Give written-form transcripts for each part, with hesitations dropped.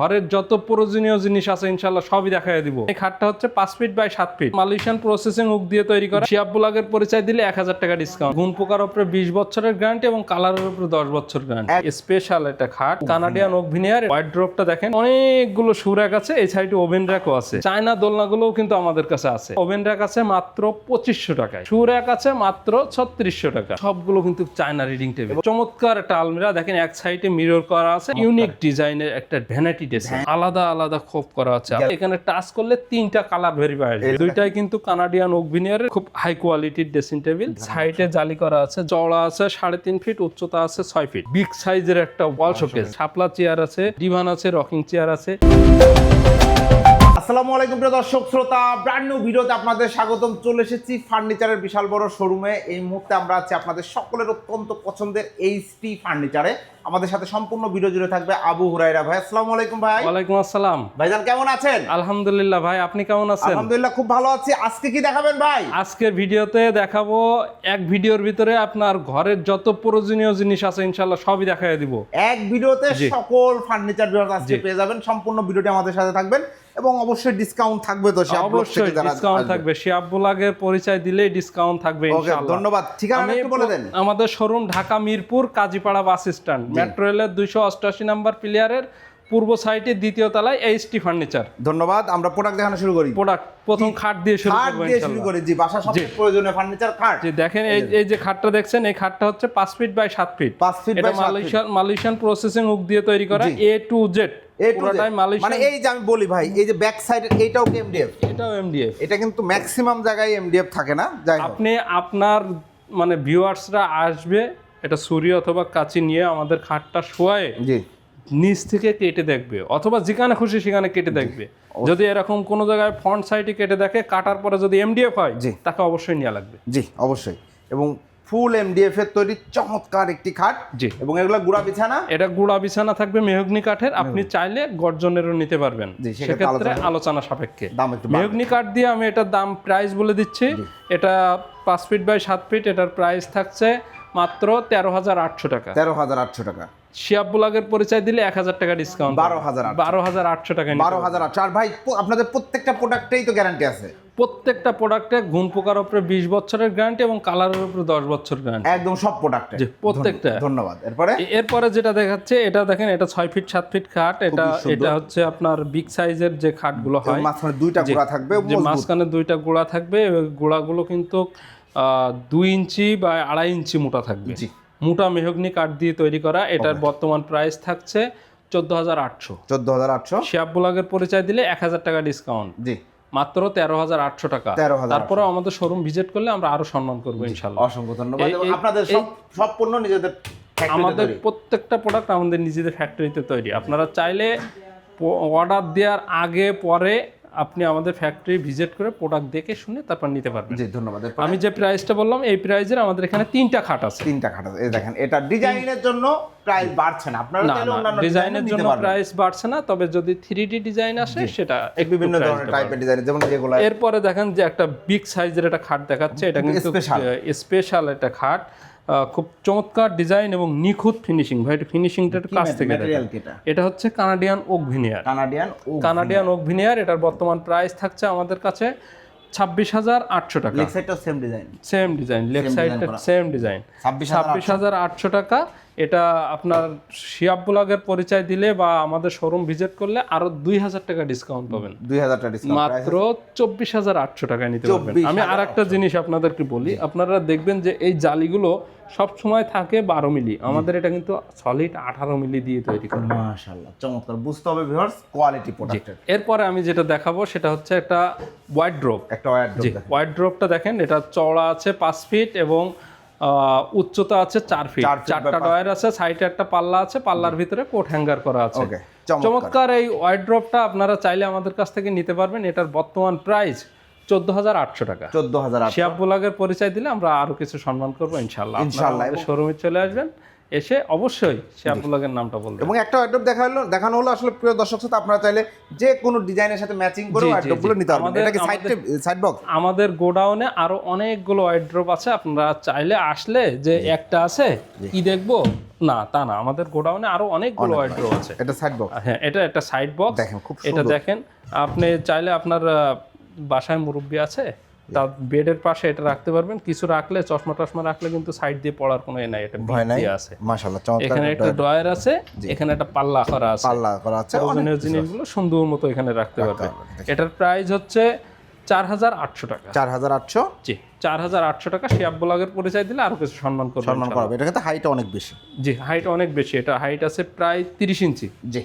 ঘরের যত প্রয়োজনীয় জিনিস আছে ইনশাআল্লাহ সবই দেখাই দিব। এই খাটটা হচ্ছে 5 feet by 7 feet Malaysian processing oak দিয়ে তৈরি করা। শিয়াব ব্লগের পরিচয় দিলে 1000 টাকা ডিসকাউন্ট। গুণ পোকার উপরে 20 বছরের গ্যারান্টি এবং কালারের উপরে 10 বছর গ্যারান্টি। স্পেশাল একটা খাট কানাডিয়ান ওক ভিনিয়ার। ওয়ার্ড্রপটা দেখেন অনেকগুলো শু র‍্যাক আছে, এই সাইডে ওভেন র‍্যাকও আছে। চায়না দোলনাগুলোও কিন্তু আমাদের কাছে আছে। ওভেন র‍্যাক আছে মাত্র 2500 টাকায়, শু র‍্যাক আছে মাত্র 3600 টাকা। সবগুলো কিন্তু চায়না রিডিং টেবিল। চমৎকার একটা আলমিরা দেখেন, এক সাইডে মিরর করা আছে, ইউনিক ডিজাইনের একটা ভ্যানিটি ডেস্ক, আলাদা আলাদা খোপ করা আছে। এখানে টাচ করলে 3টা কালার ভেরিফাই আসবে। দুইটাই কিন্তু কানাডিয়ান ওক ভিনিয়ারের খুব হাই কোয়ালিটির ড্রেসিং টেবিল। সাইডে জালি করা আছে, চওড়া আছে 3.5 ফিট, উচ্চতা আছে 6 ফিট। বিগ সাইজের একটা ওয়াল শোকেস, শাপলা চেয়ার আছে, ডিভান আছে, রকিং চেয়ার আছে। আসসালামু আলাইকুম প্রিয় দর্শক শ্রোতা, ব্র্যান্ড নিউ ভিডিওতে আপনাদের স্বাগতম। চলে এসেছি ফার্নিচারের বিশাল বড় শোরুমে। এই মুহূর্তে আমরা আছি আপনাদের সকলের অত্যন্ত পছন্দের এইচটি ফার্নিচারে। আমাদের সাথে সম্পূর্ণ ভিডিও জুড়ে থাকবে আবু হুরায়রা ভাই। আসসালামু আলাইকুম ভাই। ওয়ালাইকুম আসসালাম ভাইজান, কেমন আছেন? আলহামদুলিল্লাহ ভাই, আপনি কেমন আছেন? আলহামদুলিল্লাহ খুব ভালো আছি। আজকে কি দেখাবেন ভাই? আজকের ভিডিওতে দেখাবো, এক ভিডিওর ভিতরে আপনার ঘরের যত প্রয়োজনীয় জিনিস আছে ইনশাআল্লাহ সবই দেখাই দিব। এক ভিডিওতে সকল ফার্নিচার ভিউয়ার্স আজকে পেয়ে যাবেন। সম্পূর্ণ ভিডিওটি আমাদের সাথে থাকবেন এবং অবশ্যই ডিসকাউন্ট থাকবে। তো অবশ্যই ডিসকাউন্ট থাকবে। শিয়াব ব্লগের পরিচয় দিলেই ডিসকাউন্ট থাকবে ইনশাআল্লাহ। ধন্যবাদ। ঠিকানা একটু বলে দেন। আমাদের showroom Dhaka Mirpur Kazipara bus stand, metro রেলের 288 নম্বর প্লেয়ারের পূর্ব সাইডে দ্বিতীয় তলায় এইচটি ফার্নিচার। ধন্যবাদ। আমরা প্রোডাক্ট দেখানো শুরু করি। প্রোডাক্ট প্রথম খাট দিয়ে শুরু করব ইনশাআল্লাহ। করি জি, বাসা সবচেয়ে প্রয়োজনীয় ফার্নিচার খাট। জি দেখেন, এই যে খাটটা দেখছেন, এই খাটটা হচ্ছে 5 feet by 7 feet. 5 feet by 7 feet Malaysian processing oak দিয়ে তৈরি করা। A to Z পুরোটাই মালয়েশিয়ান। মানে এই যে আমি বলি ভাই, এই যে ব্যাক সাইডের এইটাও কি এমডিএফ? এটাও এমডিএফ। এটা কিন্তু ম্যাক্সিমাম জায়গায় এমডিএফ থাকে না। যাই হোক, আপনি আপনার মানে ভিউয়ার্সরা আসবে, এটা ছুরি অথবা কাঁচি নিয়ে আমাদের খাটটা শোয়ায় জি নিচ থেকে কেটে দেখবে, অথবা যেখানে খুশি সেখানে কেটে দেখবে। যদি এরকম কোনো জায়গায় ফ্রন্ট সাইডে কেটে দেখে, কাটার পরে যদি এমডিএফ হয় তাকে অবশ্যই নেওয়া লাগবে। জি অবশ্যই। এবং ফুল এমডিএফ এর তৈরি চমৎকার একটি খাট। জি। এবং এগুলা গুড়া বিছানা? এটা গুড়া বিছানা থাকবে মেহগনি কাঠের। আপনি চাইলে গর্জনেরও নিতে পারবেন, সেক্ষেত্রে আলোচনা সাপেক্ষে। মেহগনি কাঠ দিয়ে আমি এটার দাম প্রাইস বলে দিচ্ছি। এটা 5 ফিট বাই 7 ফিট, এটার প্রাইস থাকছে মাত্র 13,800 টাকা। 13,800 টাকা। শিয়াব ব্লগের পরিচয় দিলে 1000 টাকা ডিসকাউন্ট। 12,800 টাকা। 12,800। আর ভাই আপনাদের প্রত্যেকটা প্রোডাক্টেই তো গ্যারান্টি আছে? প্রত্যেকটা প্রোডাক্টে গুণ পোকার উপরে 20 বছরের গ্যারান্টি এবং কালারের উপরে 10 বছর গ্যারান্টি। একদম সব প্রোডাক্টে? জি প্রত্যেকটা। ধন্যবাদ। এরপরে যেটা দেখাচ্ছে, এটা দেখেন, এটা 6 ফিট 7 ফিট খাট। এটা হচ্ছে আপনার বিগ সাইজের যে খাটগুলো হয়, মাঝখানে দুইটা গোড়া থাকবে। যে মাঝখানে দুইটা গোড়া থাকবে, ওই গোড়াগুলো কিন্তু 2 ইঞ্চি বা 2.5 ইঞ্চি মোটা থাকবে। জি। মোটা মেহগনি কাঠ দিয়ে তৈরি করা। এটার বর্তমান প্রাইস থাকছে 14,800। 14,800। শিয়াব ব্লগের পরিচয় দিলে 1000 টাকা ডিসকাউন্ট। জি মাত্র 13,800 টাকা। তারপরে আমাদের শোরুম ভিজিট করলে আমরা আরো সম্মান করবো ইনশাআল্লাহ। অসংখ্য ধন্যবাদ। আপনাদের সব পণ্য নিজেদের? আমাদের প্রত্যেকটা প্রোডাক্ট আমাদের নিজেদের ফ্যাক্টরিতে তৈরি। আপনারা চাইলে অর্ডার দেওয়ার আগে পরে আপনি আমাদের ফ্যাক্টরি ভিজিট করে প্রোডাক্ট দেখে শুনে তারপর নিতে পারবেন। জি ধন্যবাদ। আমি যে প্রাইসটা বললাম, এই প্রাইজের আমাদের এখানে 3টা খাট আছে। 3টা খাট আছে। এই দেখেন, এটা ডিজাইনের জন্য প্রাইস বাড়ছে না। আপনারা চাইলে অন্যান্য ডিজাইনের জন্য প্রাইস বাড়ছে না, তবে যদি 3D ডিজাইন আসে সেটা বিভিন্ন ধরনের টাইপের ডিজাইন, যেমন যেগুলো। এরপরে দেখেন যে একটা বিগ সাইজের একটা খাট দেখাচ্ছে। এটা কিন্তু স্পেশাল একটা খাট, খুব চমৎকার ডিজাইন এবং নিখুঁত ফিনিশিং। ভাই এটা ফিনিশিংটা একটু কাছ থেকে দেখেন। এটা হচ্ছে Canadian oak veneer. Canadian oak veneer. এটার বর্তমান প্রাইস থাকছে আমাদের কাছে 26,800 টাকা। লেগ সাইডটাও same design? Same design, leg সাইডটা সেম ডিজাইন। 26,800 টাকা। এটা আপনার শিয়াব ব্লগের পরিচয় দিলে বা আমাদের শোরুম ভিজিট করলে আরো 2,000 টাকা ডিসকাউন্ট পাবেন। 2,000 টাকা ডিসকাউন্ট, মাত্র 24,800 টাকায় নিতে পারবেন। আমি আরেকটা জিনিস আপনাদেরকে বলি, আপনারা দেখবেন যে এই জালিগুলো সব সময় থাকে 12 মিলি। আমাদের এটা কিন্তু সলিড 18 মিলি দিয়ে তৈরি করা। মাশাআল্লাহ, চমৎকার। বুঝতে হবে ভিউয়ার্স, কোয়ালিটি প্রোডাক্টের। এরপরে আমি যেটা দেখাবো সেটা হচ্ছে একটা ওয়ার্ড্রোব। ওয়ার্ড্রোবটা দেখেন, এটা চওড়া আছে 5 ফিট এবং উচ্চতা আছে 4 ফিট। 4টা ডয়ার আছে, সাইডে একটা পাল্লা আছে, পাল্লার ভিতরে কোট হ্যাঙ্গার করা আছে। চমৎকার এই ওয়ার্ড্রোবটা আপনারা চাইলে আমাদের কাছ থেকে নিতে পারবেন। এটার বর্তমান প্রাইস 14,800 টাকা। 14,800। শিয়াব ব্লগের পরিচয় দিলে আমরা আরো কিছু সম্মান করবো ইনশাআল্লাহ। শোরুমে চলে আসবেন, এসে অবশ্যই শিয়াব ব্লগের নামটা বলবেন। এবং একটা ওয়ার্ড্রোব দেখানো হলো। আসলে প্রিয় দর্শক শ্রোতা, আপনারা চাইলে যে কোনো ডিজাইনের সাথে ম্যাচিং করে ওয়ার্ড্রোবগুলো নিতে পারবেন। এটা কি সাইড বক্স? আমাদের গোডাউনে আরো অনেকগুলো ওয়ার্ড্রোব আছে। আপনারা চাইলে আসলে যে একটা আছে কি দেখবো, না তা না, আমাদের গোডাউনে আরো অনেকগুলো ওয়ার্ড্রোব আছে। এটা সাইড বক্স, হ্যাঁ এটা একটা সাইড বক্স, দেখেন খুব এটা সুন্দর। দেখেন আপনি চাইলে আপনার বাসায় মুরব্বি আছে তার বেডের পাশে এটা রাখতে পারবেন, কিছু রাখলে চশমা টশমা রাখলে কিন্তু সাইড দিয়ে পড়ার কোনো এ নাই, এটা ভয় নাই, দিয়ে আছে। মাশাআল্লাহ চমৎকার। এখানে একটা ড্রয়ার আছে, এখানে একটা পাল্লা করা আছে, পাল্লা করা আছে, প্রয়োজনীয় জিনিসগুলো সুন্দর মতো এখানে রাখতে পারবেন। এটার প্রাইস হচ্ছে 4800 টাকা। 4800, জি 4800 টাকা। শিয়াব ব্লগের পরিচয় দিলে আরো কিছু সম্মান করবেন। সম্মান করাবে। এটা কিন্তু হাইট অনেক বেশি। জি হাইট অনেক বেশি, এটা হাইট আছে প্রায় 30 ইঞ্চি। জি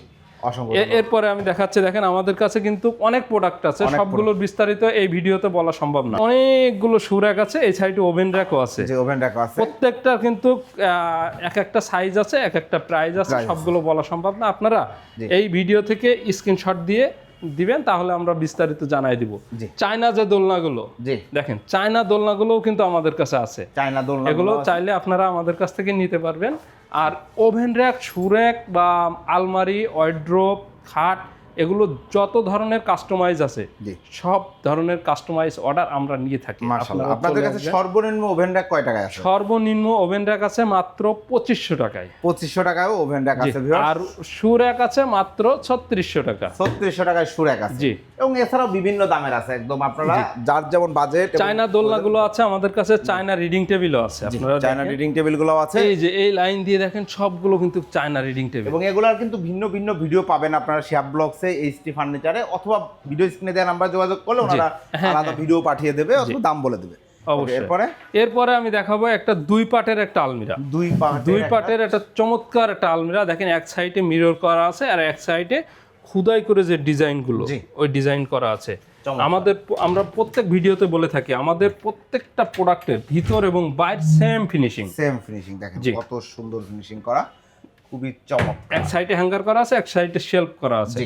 অসংখ্য। এরপরে আমি দেখাচ্ছি, দেখেন আমাদের কাছে কিন্তু অনেক প্রোডাক্ট আছে, সবগুলোর বিস্তারিত এই ভিডিওতে বলা সম্ভব না। অনেকগুলো শু র‍্যাক আছে, এই সাইডে ওভেন র‍্যাকও আছে। যে ওভেন র‍্যাক আছে, প্রত্যেকটা কিন্তু এক একটা সাইজ আছে, এক একটা প্রাইস আছে, সবগুলো বলা সম্ভব না। আপনারা এই ভিডিও থেকে স্ক্রিনশট দিয়ে দিবেন, তাহলে আমরা বিস্তারিত জানাই দিব। চায়না যে দোলনাগুলো দেখেন, চায়না দোলনাগুলোও কিন্তু আমাদের কাছে আছে। চায়না দোলনা এগুলো চাইলে আপনারা আমাদের কাছ থেকে নিতে পারবেন। আর ওভেন র‍্যাক, শু র‍্যাক বা আলমারি, ওয়ার্ড্রোব, খাট, এগুলো যত ধরনের কাস্টমাইজ আছে সব ধরনের কাস্টমাইজ অর্ডার আমরা নিয়ে থাকি। মাশাআল্লাহ। আপনাদের কাছে সর্বনিম্ন ওভেন র‍্যাক কয় টাকায় আছে? সর্বনিম্ন ওভেন র‍্যাক আছে মাত্র 2500 টাকায়। 2500 টাকায় ওভেন র‍্যাক আছে ভিউয়ার্স। আর শু র‍্যাক আছে মাত্র 3600 টাকা। 3600 টাকায় শু র‍্যাক আছে। জি। এবং এছাড়াও বিভিন্ন দামের আছে, একদম আপনারা যার যেমন বাজেট। চায়না দোলনাগুলো আছে আমাদের কাছে, চায়না রিডিং টেবিলও আছে। আপনারা চায়না রিডিং টেবিলগুলো আছে, এই যে এই লাইন দিয়ে দেখেন সবগুলো কিন্তু চায়না রিডিং টেবিল। এবং এগুলার কিন্তু ভিন্ন ভিন্ন ভিডিও পাবেন আপনারা শিয়াব ব্লগসে, এইচটি ফার্নিচারে, অথবা ভিডিও স্ক্রিনে দেওয়া নাম্বার যোগাযোগ করলে ওনারা আলাদা ভিডিও পাঠিয়ে দেবে অথবা দাম বলে দেবে। অবশ্যই। এরপরে আমি দেখাবো একটা 2 পার্টের একটা আলমিরা। 2 পার্টের একটা চমৎকার একটা আলমিরা। দেখেন এক সাইডে মিরর করা আছে আর এক সাইডে খুদাই করে যে ডিজাইনগুলো, ওই ডিজাইন করা আছে। আমরা প্রত্যেক ভিডিওতে বলে থাকি আমাদের প্রত্যেকটা প্রোডাক্টের ভিতর এবং বাইরে সেম ফিনিশিং। দেখেন কত সুন্দর ফিনিশিং করা, খুবই চমৎকার। এক সাইডে হ্যাঙ্গার করা আছে, এক সাইডে শেলফ করা আছে।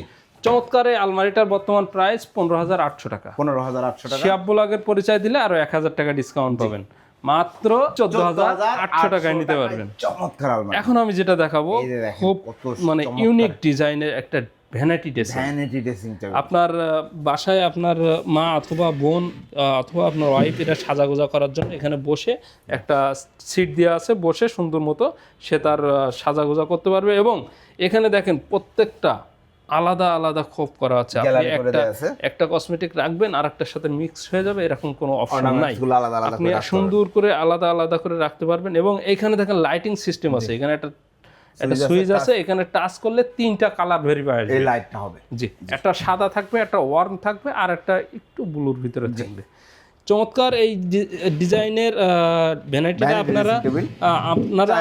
চমৎকার এই আলমারিটার বর্তমান প্রাইস 15800 টাকা। 15800 টাকা। শিয়াব ব্লগের পরিচয় দিলে আরো 1000 টাকা ডিসকাউন্ট পাবেন, মাত্র 14800 টাকায় নিতে পারবেন। চমৎকার আলমারি। এখন আমি যেটা দেখাবো খুব মানে ইউনিক ডিজাইনের একটা ভ্যানিটি ড্রেসিং টেবিল। আপনার বাসায় আপনার মা অথবা বোন অথবা আপনার ওয়াইফ এটা সাজাগোজা করার জন্য এখানে বসে একটা সিট দেওয়া আছে, বসে সুন্দর মতো সে তার সাজাগোজা করতে পারবে। এবং এখানে দেখেন প্রত্যেকটা আলাদা আলাদা খোপ করা আছে। আপনি একটা কসমেটিক রাখবেন আর একটার সাথে মিক্স হয়ে যাবে, এরকম কোনো অপশন নাই। আপনি সুন্দর করে আলাদা আলাদা করে রাখতে পারবেন। এবং এইখানে দেখেন লাইটিং সিস্টেম আছে, এখানে একটা সুইচ আছে, এখানে টাচ করলে 3টা কালার ভেরিফাই হবে। এই লাইটটা হবে, জি, একটা সাদা থাকবে, একটা ওয়ার্ম থাকবে আর একটা একটু ব্লুর ভিতরে থাকবে। চমৎকার এই ডিজাইনের ভ্যানিটিটা আপনারা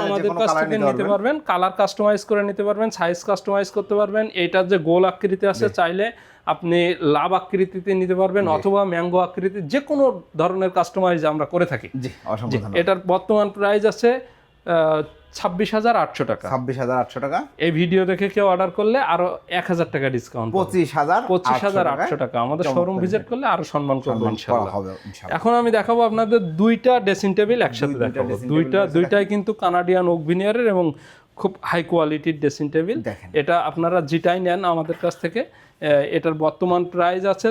আমাদের কাছ থেকে নিতে পারবেন। কালার কাস্টমাইজ করে নিতে পারবেন, সাইজ কাস্টমাইজ করতে পারবেন। এইটার যে গোল আকৃতি আছে চাইলে আপনি লাভ আকৃতিতে নিতে পারবেন অথবা ম্যাঙ্গো আকৃতি, যে কোনো ধরনের কাস্টমাইজ আমরা করে থাকি। এটার বর্তমান প্রাইস আছে 26800 টাকা। 26800 টাকা। এই ভিডিও দেখে কেউ অর্ডার করলে আরো 1000 টাকা ডিসকাউন্ট, 25800 টাকা। আমাদের শোরুম ভিজিট করলে আরো সম্মান করবো ইনশাআল্লাহ। এখন আমি দেখাবো আপনাদের 2টা ড্রেসিং টেবিল একসাথে দেখাবো। দুইটাই কিন্তু কানাডিয়ান ওক ভিনিয়ারের এবং খুব হাই কোয়ালিটির ড্রেসিং টেবিল। এটা আপনারা যেটাই নেন আমাদের কাছ থেকে, এটার বর্তমান প্রাইস আছে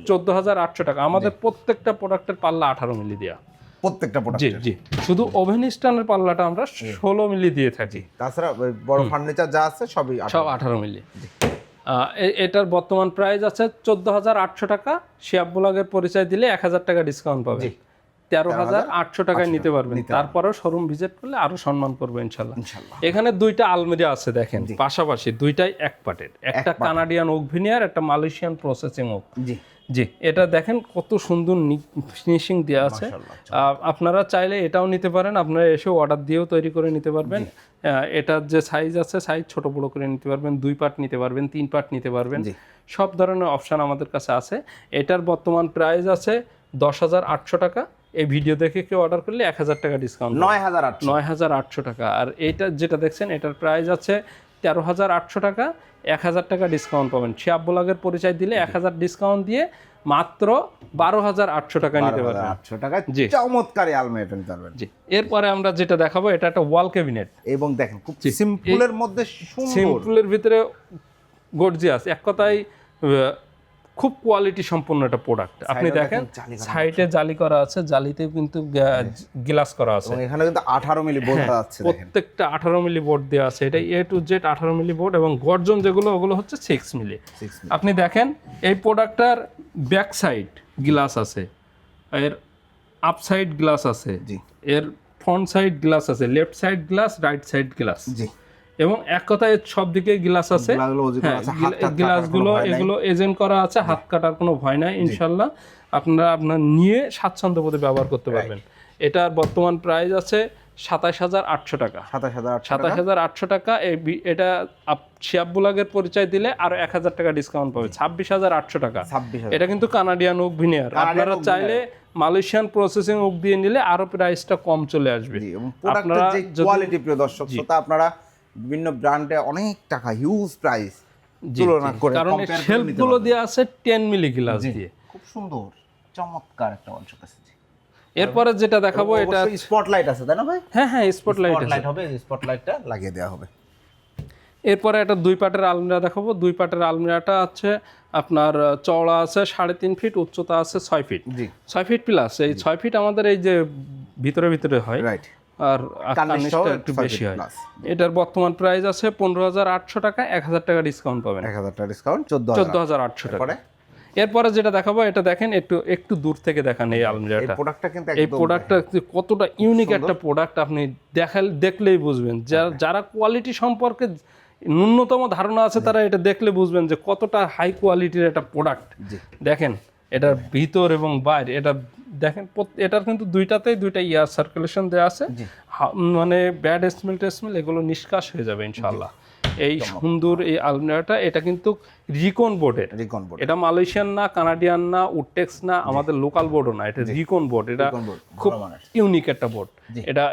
14800 টাকা। আমাদের প্রত্যেকটা প্রোডাক্টের পাল্লা 18 মিলি দেয়া, প্রত্যেকটা প্রোডাক্ট। জি শুধু ওভেন স্ট্যান্ডের পাল্লাটা আমরা 16 মিলি দিয়ে থাকি। তাছাড়া বড় ফার্নিচার যা আছে সবই 18 মিলি। এটার বর্তমান প্রাইস আছে 14800 টাকা। শিয়াব ব্লগের পরিচয় দিলে 1000 টাকা ডিসকাউন্ট পাবে, 13800 টাকায় নিতে পারবেন। তারপরেও শোরুম ভিজিট করলে আরো সম্মান করবো ইনশাল্লাহ। এখানে 2টা আলমিরা আছে দেখেন পাশাপাশি, দুইটাই এক পার্টের, একটা কানাডিয়ান ওক ভিনিয়ার, একটা মালয়েশিয়ান প্রসেসিং ওক। জি এটা দেখেন কত সুন্দর ফিনিশিং দেওয়া আছে। আপনারা চাইলে এটাও নিতে পারেন, আপনারা এসে অর্ডার দিয়েও তৈরি করে নিতে পারবেন। এটার যে সাইজ আছে সাইজ ছোট বড় করে নিতে পারবেন, 2 পার্ট নিতে পারবেন, 3 পার্ট নিতে পারবেন, সব ধরনের অপশন আমাদের কাছে আছে। এটার বর্তমান প্রাইস আছে 10800 টাকা। এই ভিডিও দেখে কেউ অর্ডার করলে 1000 টাকা ডিসকাউন্ট, 9800 টাকা। আর এইটা যেটা দেখছেন এটার প্রাইস আছে 13800 টাকা, 1000 টাকা ডিসকাউন্ট পাবেন। শিয়াব ব্লগের পরিচয় দিলে 1000 ডিসকাউন্ট দিয়ে মাত্র 12800 টাকা নিতে পারবেন। 800 টাকা। চমৎকার আলমারি পেতে পারবেন। জি। এরপরে আমরা যেটা দেখাবো এটা একটা ওয়াল ক্যাবিনেট। এবং দেখেন খুব সিম্পলের মধ্যে সুন্দর, সিম্পলের ভিতরে গর্জিয়াস। এক কথায় খুব কোয়ালিটি সম্পন্ন একটা প্রোডাক্ট। আপনি দেখেন সাইডে জালি করা আছে, জালিতেও কিন্তু গ্লাস করা আছে, এবং এখানে কিন্তু 18 মিলি বোর্ড আছে, দেখেন প্রত্যেকটা 18 মিলি বোর্ড দেওয়া আছে। এটা A to Z 18 মিলি বোর্ড, এবং গর্জন যেগুলো ওগুলো হচ্ছে 6 মিলি। আপনি দেখেন এই প্রোডাক্টটার ব্যাক সাইড গ্লাস আছে, এর আপ সাইড গ্লাস আছে, জি, এর ফ্রন্ট সাইড গ্লাস আছে, left side glass, right side glass, জি, এবং এক কথায় সব দিকে গ্লাস আছে। গ্লাসগুলো এগুলো এজেন্ট করা আছে, হাত কাটার কোনো ভয় নাই ইনশাল্লাহ। আপনারা আপনার নিয়ে স্বাচ্ছন্দ্য বোধে ব্যবহার করতে পারবেন। এটার বর্তমান প্রাইস আছে 27,800 টাকা। 27,800 টাকা। এটা শিয়াব বুলাগের পরিচয় দিলে আরো 1,000 টাকা ডিসকাউন্ট পাবে, 26,800 টাকা। এটা কিন্তু কানাডিয়ান ওক ভিনিয়ার। আপনারা চাইলে মালয়েশিয়ান প্রসেসিং ওক দিয়ে নিলে আরো প্রাইসটা কম চলে আসবে। আপনারা কোয়ালিটি, প্রিয় দর্শক শ্রোতা, আপনারা বিভিন্ন ব্র্যান্ডে অনেক টাকা হিউজ প্রাইস তুলনা করে, কারণ শেলফগুলো দেওয়া আছে 10 মিলি গ্লাস দিয়ে। খুব সুন্দর চমৎকার একটা অংশ আছে। এরপরে যেটা দেখাবো এটা স্পটলাইট আছে, তাই না ভাই? হ্যাঁ হ্যাঁ, স্পটলাইট হবে, স্পটলাইটটা লাগিয়ে দেওয়া হবে। এরপরে একটা 2 পাটের আলমিরা দেখাবো। 2 পাটের আলমিরাটা আছে আপনার চওড়া আছে 3.5 ফিট, উচ্চতা আছে 6 ফিট, 6 ফিট প্লাস। এই 6 ফিট আমাদের এই যে ভিতরে ভিতরে হয়, রাইট, আর কার্নিশটা একটু বেশি হয়। এটার বর্তমান প্রাইস আছে 15,800 টাকা, 1,000 টাকা ডিসকাউন্ট পাবেন। 1,000 টাকা ডিসকাউন্ট, 14,800 টাকা। এরপরে যেটা দেখাবো এটা দেখেন, একটু দূর থেকে দেখান এই আলমিরাটা। এই প্রোডাক্টটা কতটা ইউনিক একটা প্রোডাক্ট, আপনি দেখলেই বুঝবেন। যারা কোয়ালিটি সম্পর্কে ন্যূনতম ধারণা আছে তারা এটা দেখলে বুঝবেন যে কতটা হাই কোয়ালিটির একটা প্রোডাক্ট। দেখেন এটার ভিতর এবং বাইরে, এটা দেখেন এটার কিন্তু দুইটাতেই দুইটা ইয়ার সার্কুলেশন দেওয়া আছে, মানে ব্যাড স্মেল এগুলো নিষ্কাশ হয়ে যাবে ইনশাআল্লাহ। এই সুন্দর এই আলমিরাটা, এটা কিন্তু রিকন বোর্ডের। এটা মালয়েশিয়ান না, কানাডিয়ান না, উডটেক্স না, আমাদের লোকাল বোর্ডও না, এটা রিকন বোর্ড। এটা খুব ইউনিক একটা বোর্ড।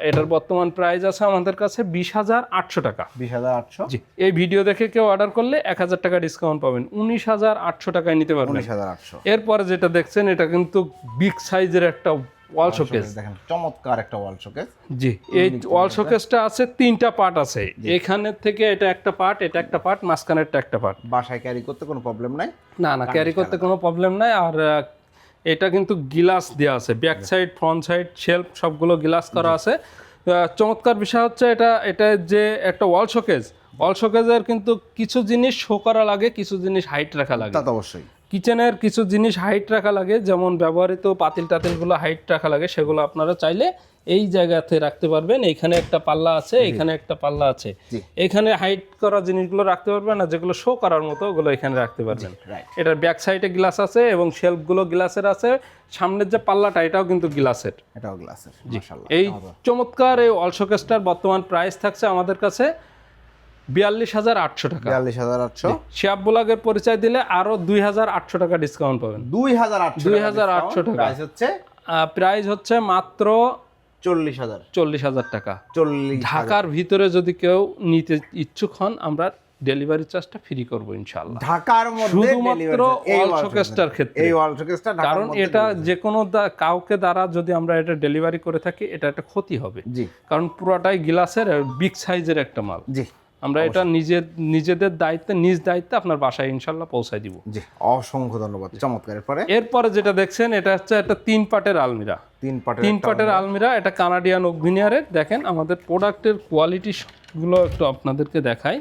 এটার বর্তমান প্রাইস আছে আমাদের কাছে 20,800 টাকা। 20,800। জি, এই ভিডিও দেখে কেউ অর্ডার করলে 1,000 টাকা ডিসকাউন্ট পাবেন, 19,800 টাকায় নিতে পারবেন। 19,800। এরপরে যেটা দেখছেন এটা কিন্তু বিগ সাইজের একটা ওয়াল শোকেস। দেখেন চমৎকার একটা ওয়াল শোকেস। জি, এই ওয়াল শোকেসটা আছে 3টা পার্ট আছে। এখানে থেকে এটা একটা পার্ট, এটা একটা পার্ট, মাঝখানেরটা একটা পার্ট। বাসায় ক্যারি করতে কোনো প্রবলেম নাই? না, ক্যারি করতে কোনো প্রবলেম নাই। আর এটা কিন্তু গ্লাস দেওয়া আছে, back side, front side, shelf সবগুলো গ্লাস করা আছে। চমৎকার বিষয় হচ্ছে এটা যে একটা ওয়াল শোকেসের কিন্তু কিছু জিনিস শো করা লাগে, কিছু জিনিস হাইট রাখা লাগে। তা তো অবশ্যই। কিচেনের কিছু জিনিস হাইট রাখা লাগে, যেমন ব্যবহৃত পাতিল টাতিলগুলো হাইট রাখা লাগে, সেগুলো আপনারা চাইলে এই জায়গাতে রাখতে পারবেন। এইখানে একটা পাল্লা আছে, এখানে একটা পাল্লা আছে, এখানে হাইট করা জিনিসগুলো রাখতে পারবেন, আর যেগুলো শো করার মতো ওগুলো এখানে রাখতে পারবেন। এটার ব্যাক সাইডে গ্লাস আছে এবং শেলফগুলো গ্লাসের আছে। সামনের যে পাল্লাটা এটাও কিন্তু গ্লাসের, এটাও গ্লাসের। এই চমৎকার এই ওয়াল শোকেসটার বর্তমান প্রাইস থাকছে আমাদের কাছে 42,800 টাকা। 42,800। শিয়াব বুলাগের পরিচয় দিলে আরো 2,800 টাকা ডিসকাউন্ট পাবেন। 2,800 টাকা প্রাইস হচ্ছে মাত্র 40,000 টাকা। ঢাকার ভিতরে যদি কেউ নিতে ইচ্ছুক হন, আমরা ডেলিভারি চার্জটা ফ্রি করব ইনশাআল্লাহ। ঢাকার মধ্যে শুধুমাত্র ওয়াল শোকেসটার ক্ষেত্রে, এই ওয়াল শোকেসটা, কারণ এটা যে কোনো কাউকে দ্বারা যদি আমরা এটা ডেলিভারি করে থাকি, এটা একটা ক্ষতি হবে। কারণ পুরোটাই গ্লাসের বিগ সাইজের একটা মাল। আমরা এটা নিজেদের দায়িত্বে, নিজ দায়িত্বে আপনার বাসায় ইনশাল্লাহ পৌঁছায় দিব। জি, অসংখ্য ধন্যবাদ। চমৎকার। এরপরে যেটা দেখছেন এটা হচ্ছে একটা 3 পাটের আলমিরা। 3 পাটের আলমিরা, এটা কানাডিয়ান ওক ভিনিয়ারের। দেখেন আমাদের প্রোডাক্টের কোয়ালিটি গুলো একটু আপনাদেরকে দেখাই।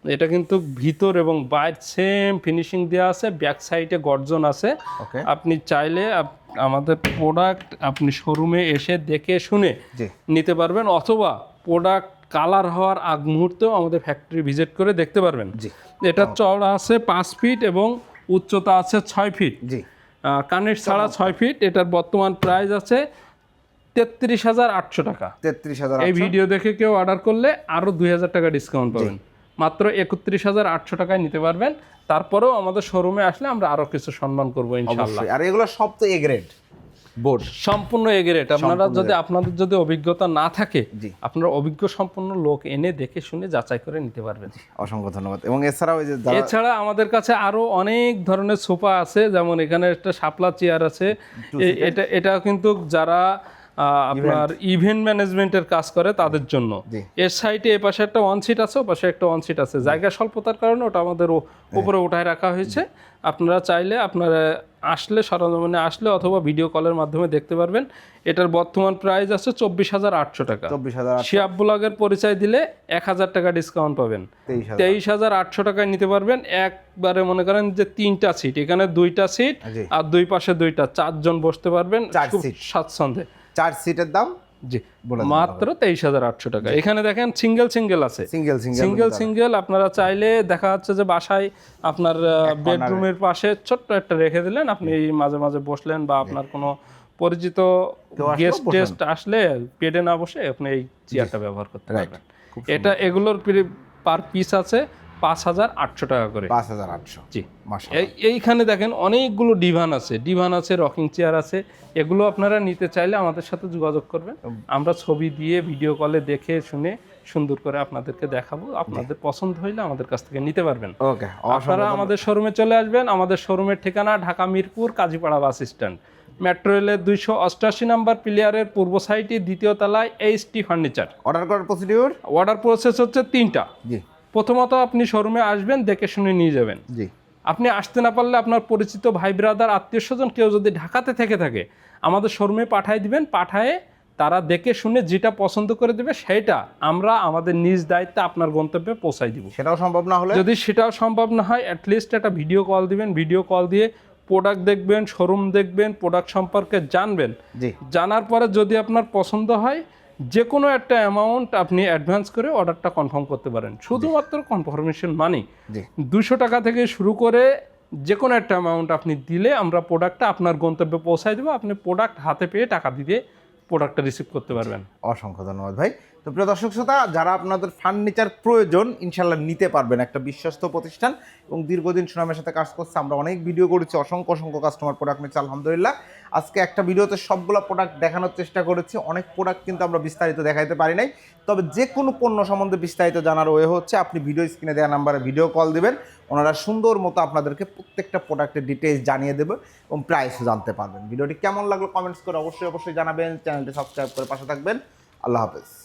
এটা কিন্তু ভিতর এবং বাইরে সেম ফিনিশিং দেওয়া আছে, ব্যাক সাইডে গর্জন আছে। আপনি চাইলে আমাদের প্রোডাক্ট আপনি শোরুমে এসে দেখে শুনে নিতে পারবেন, অথবা প্রোডাক্ট কালার হওয়ার আগ মুহূর্তেও আমাদের ফ্যাক্টরি ভিজিট করে দেখতে পারবেন। এটা চওড়া আছে 5 ফিট এবং উচ্চতা আছে 6 ফিট, কানের ছাড়া 6 ফিট। এটার বর্তমান প্রাইস আছে 33,800 টাকা। 33,000। এই ভিডিও দেখে কেউ অর্ডার করলে আরো 2,000 টাকা ডিসকাউন্ট পাবেন, মাত্র 31,800 টাকায় নিতে পারবেন। তারপরেও আমাদের শোরুমে আসলে আমরা আরো কিছু সম্মান করবো ইনশাআল্লাহ। আর এগুলো সব তো এ গ্রেড বোর্ড, সম্পূর্ণ এ গ্রেড। আপনাদের যদি অভিজ্ঞতা না থাকে, আপনারা অভিজ্ঞ সম্পন্ন লোক এনে দেখে শুনে যাচাই করে নিতে পারবেন। অসংখ্য ধন্যবাদ। এবং এছাড়া আমাদের কাছে আরো অনেক ধরনের সোফা আছে, যেমন এখানে একটা শাপলা চেয়ার আছে। এটা কিন্তু যারা আপনার ইভেন্ট ম্যানেজমেন্টের কাজ করে তাদের জন্য। জি। এর সাইডে এ পাশে একটা ওয়ান সিট আছে, ও পাশে একটা ওয়ান সিট আছে। জায়গা স্বল্পতার কারণে ওটা আমাদের উপরে উঠায় রাখা হয়েছে। আপনারা চাইলে আপনারা আসলে সরজমিনে আসলে অথবা ভিডিও কলের মাধ্যমে দেখতে পারবেন। এটার বর্তমান প্রাইস আছে 24,800 টাকা। 24,000 শিয়াব ব্লগের পরিচয় দিলে 1,000 টাকা ডিসকাউন্ট পাবেন। 23,800 টাকায় নিতে পারবেন। একবারে মনে করেন যে 3টা সিট, এখানে 2টা সিট জি। আর দুই পাশে 2টা, 4 জন বসতে পারবেন 4 খুব সিট। স্বাচ্ছন্দ্যে। 4 সিটের দাম জি, বলে দিন মাত্র 23,800 টাকা। এখানে দেখেন সিঙ্গেল আছে, সিঙ্গেল আপনারা চাইলে দেখা যাচ্ছে যে বাসায় আপনার বেডরুমের পাশে ছোট্ট একটা রেখে দিলেন, আপনি মাঝে মাঝে বসলেন বা আপনার কোনো পরিচিত গেস্ট টেস্ট আসলে পেডে না বসে আপনি এই চেয়ারটা ব্যবহার করতে পারবেন। এটা এগুলোর পার পিস আছে 5,800 টাকা করে। 5,800। জি, মাশাআল্লাহ। এইখানে দেখেন অনেকগুলো ডিভান আছে, রকিং চেয়ার আছে। এগুলো আপনারা নিতে চাইলে আমাদের সাথে যোগাযোগ করবেন। আমরা ছবি দিয়ে ভিডিও কলে দেখে শুনে সুন্দর করে আপনাদেরকে দেখাবো। আপনাদের পছন্দ হইলে আমাদের কাছ থেকে নিতে পারবেন। ওকে, আপনারা আমাদের শোরুমে চলে আসবেন। আমাদের শোরুমের ঠিকানা Dhaka Mirpur Kazipara bus stand, metro রেলের 288 নাম্বার প্লেয়ারের পূর্ব সাইডে 2য় তলায় এইচটি ফার্নিচার। অর্ডার করার প্রসিডিউর? অর্ডার প্রসেস হচ্ছে 3টা। জি। প্রথমত আপনি শোরুমে আসবেন, দেখে শুনে নিয়ে যাবেন। জি। আপনি আসতে না পারলে আপনার পরিচিত ভাই ব্রাদার আত্মীয় স্বজন কেউ যদি ঢাকাতে থেকে থাকে আমাদের শোরুমে পাঠিয়ে দিবেন। পাঠায়ে তারা দেখে শুনে যেটা পছন্দ করে দেবে সেটা আমরা আমাদের নিজ দায়িত্বে আপনার গন্তব্যে পৌঁছাই দিব। সেটাও সম্ভব না হলে? যদি সেটাও সম্ভব না হয় অ্যাটলিস্ট একটা ভিডিও কল দিবেন। ভিডিও কল দিয়ে প্রোডাক্ট দেখবেন, শোরুম দেখবেন, প্রোডাক্ট সম্পর্কে জানবেন। জি। জানার পরে যদি আপনার পছন্দ হয় যে কোনো একটা অ্যামাউন্ট আপনি অ্যাডভান্স করে অর্ডারটা কনফার্ম করতে পারেন। শুধুমাত্র কনফার্মেশন মানি 200 টাকা থেকে শুরু করে যে কোনো একটা অ্যামাউন্ট আপনি দিলে আমরা প্রোডাক্টটা আপনার গন্তব্যে পৌঁছায় দেবো। আপনি প্রোডাক্ট হাতে পেয়ে টাকা দিয়ে প্রোডাক্টটা রিসিভ করতে পারবেন। অসংখ্য ধন্যবাদ ভাই। তো প্রিয় দর্শক শ্রোতা, যারা আপনাদের ফার্নিচার প্রয়োজন ইনশাল্লাহ নিতে পারবেন। একটা বিশ্বস্ত প্রতিষ্ঠান এবং দীর্ঘদিন সুনামের সাথে কাজ করছে। আমরা অনেক ভিডিও করেছি, অসংখ্য কাস্টমার প্রোডাক্ট নিচ্ছে আলহামদুলিল্লাহ। আজকে একটা ভিডিওতে সবগুলো প্রোডাক্ট দেখানোর চেষ্টা করেছি। অনেক প্রোডাক্ট কিন্তু আমরা বিস্তারিত দেখাইতে পারি নাই। তবে যে কোনো পণ্য সম্বন্ধে বিস্তারিত জানার ওয়ে হচ্ছে আপনি ভিডিও স্ক্রিনে দেওয়া নাম্বারে ভিডিও কল দিবেন। ওনারা সুন্দর মতো আপনাদেরকে প্রত্যেকটা প্রোডাক্টের ডিটেলস জানিয়ে দেবে এবং প্রাইসও জানতে পারবেন। ভিডিওটি কেমন লাগলো কমেন্টস করে অবশ্যই জানাবেন। চ্যানেলটি সাবস্ক্রাইব করে পাশে থাকবেন। আল্লাহ হাফেজ।